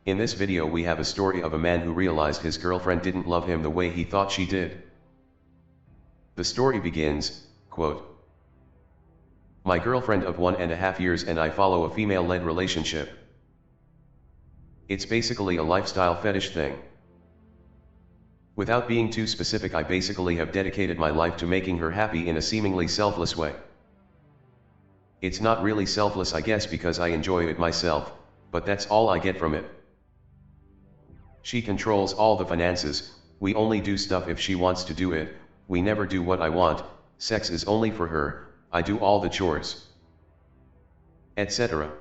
In this video we have a story of a man who realized his girlfriend didn't love him the way he thought she did. The story begins, quote, "My girlfriend of 1.5 years and I follow a female-led relationship. It's basically a lifestyle fetish thing. Without being too specific, I basically have dedicated my life to making her happy in a seemingly selfless way. It's not really selfless, I guess, because I enjoy it myself, but that's all I get from it. She controls all the finances, we only do stuff if she wants to do it, we never do what I want, sex is only for her, I do all the chores, etc.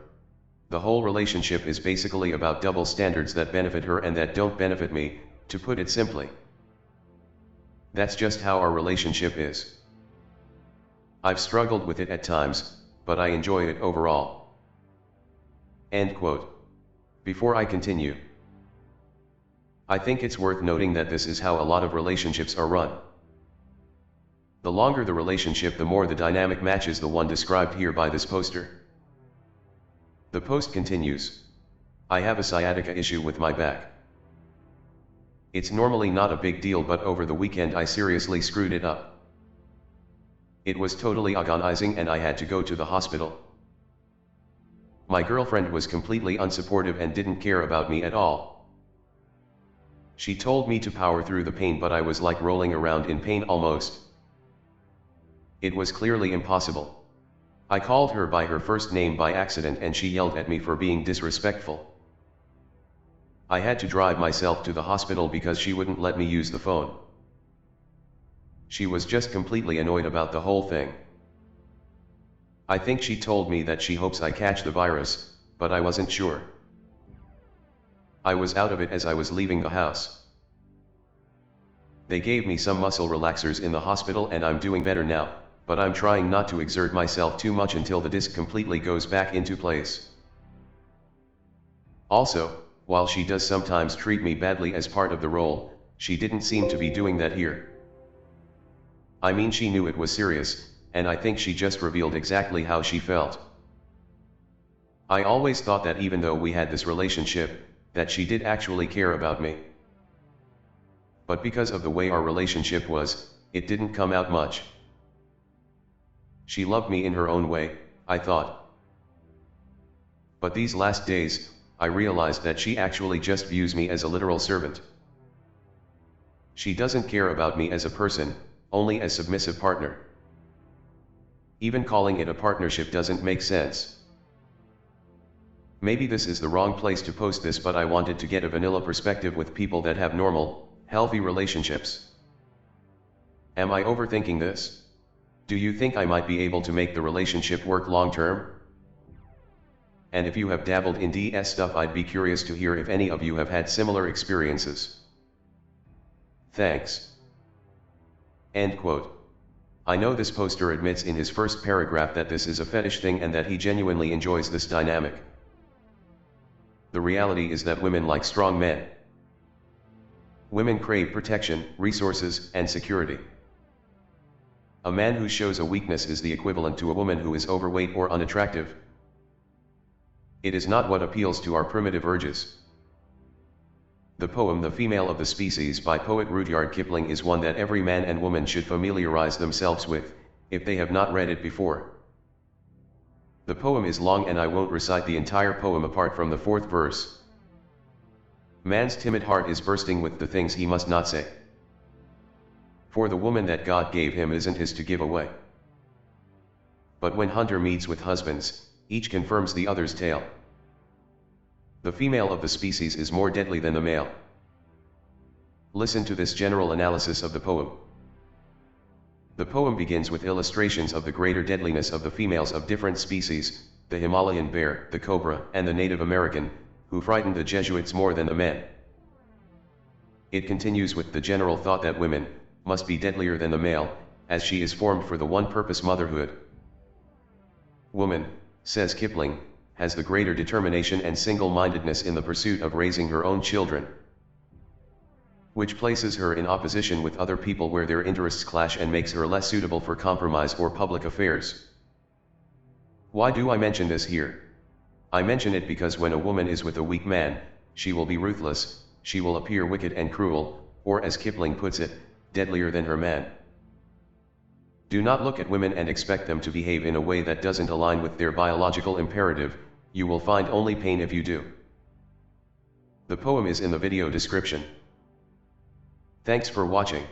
The whole relationship is basically about double standards that benefit her and that don't benefit me, to put it simply. That's just how our relationship is. I've struggled with it at times, but I enjoy it overall." End quote. Before I continue, I think it's worth noting that this is how a lot of relationships are run. The longer the relationship, the more the dynamic matches the one described here by this poster. The post continues, "I have a sciatica issue with my back. It's normally not a big deal, but over the weekend I seriously screwed it up. It was totally agonizing and I had to go to the hospital. My girlfriend was completely unsupportive and didn't care about me at all. She told me to power through the pain, but I was like rolling around in pain almost. It was clearly impossible. I called her by her first name by accident and she yelled at me for being disrespectful. I had to drive myself to the hospital because she wouldn't let me use the phone. She was just completely annoyed about the whole thing. I think she told me that she hopes I catch the virus, but I wasn't sure. I was out of it as I was leaving the house. They gave me some muscle relaxers in the hospital and I'm doing better now, but I'm trying not to exert myself too much until the disc completely goes back into place. Also, while she does sometimes treat me badly as part of the role, she didn't seem to be doing that here. I mean, she knew it was serious, and I think she just revealed exactly how she felt. I always thought that even though we had this relationship, that she did actually care about me. But because of the way our relationship was, it didn't come out much. She loved me in her own way, I thought. But these last days, I realized that she actually just views me as a literal servant. She doesn't care about me as a person, only as a submissive partner. Even calling it a partnership doesn't make sense. Maybe this is the wrong place to post this, but I wanted to get a vanilla perspective with people that have normal, healthy relationships. Am I overthinking this? Do you think I might be able to make the relationship work long term? And if you have dabbled in DS stuff, I'd be curious to hear if any of you have had similar experiences. Thanks." End quote. I know this poster admits in his first paragraph that this is a fetish thing and that he genuinely enjoys this dynamic. The reality is that women like strong men. Women crave protection, resources, and security. A man who shows a weakness is the equivalent to a woman who is overweight or unattractive. It is not what appeals to our primitive urges. The poem "The Female of the Species" by poet Rudyard Kipling is one that every man and woman should familiarize themselves with, if they have not read it before. The poem is long and I won't recite the entire poem apart from the fourth verse. Man's timid heart is bursting with the things he must not say. For the woman that God gave him isn't his to give away. But when hunter meets with husbands, each confirms the other's tale. The female of the species is more deadly than the male. Listen to this general analysis of the poem. The poem begins with illustrations of the greater deadliness of the females of different species, the Himalayan bear, the cobra, and the Native American, who frightened the Jesuits more than the men. It continues with the general thought that women must be deadlier than the male, as she is formed for the one purpose, motherhood. Woman, says Kipling, has the greater determination and single-mindedness in the pursuit of raising her own children, which places her in opposition with other people where their interests clash and makes her less suitable for compromise or public affairs. Why do I mention this here? I mention it because when a woman is with a weak man, she will be ruthless, she will appear wicked and cruel, or as Kipling puts it, deadlier than her man. Do not look at women and expect them to behave in a way that doesn't align with their biological imperative, you will find only pain if you do. The poem is in the video description. Thanks for watching.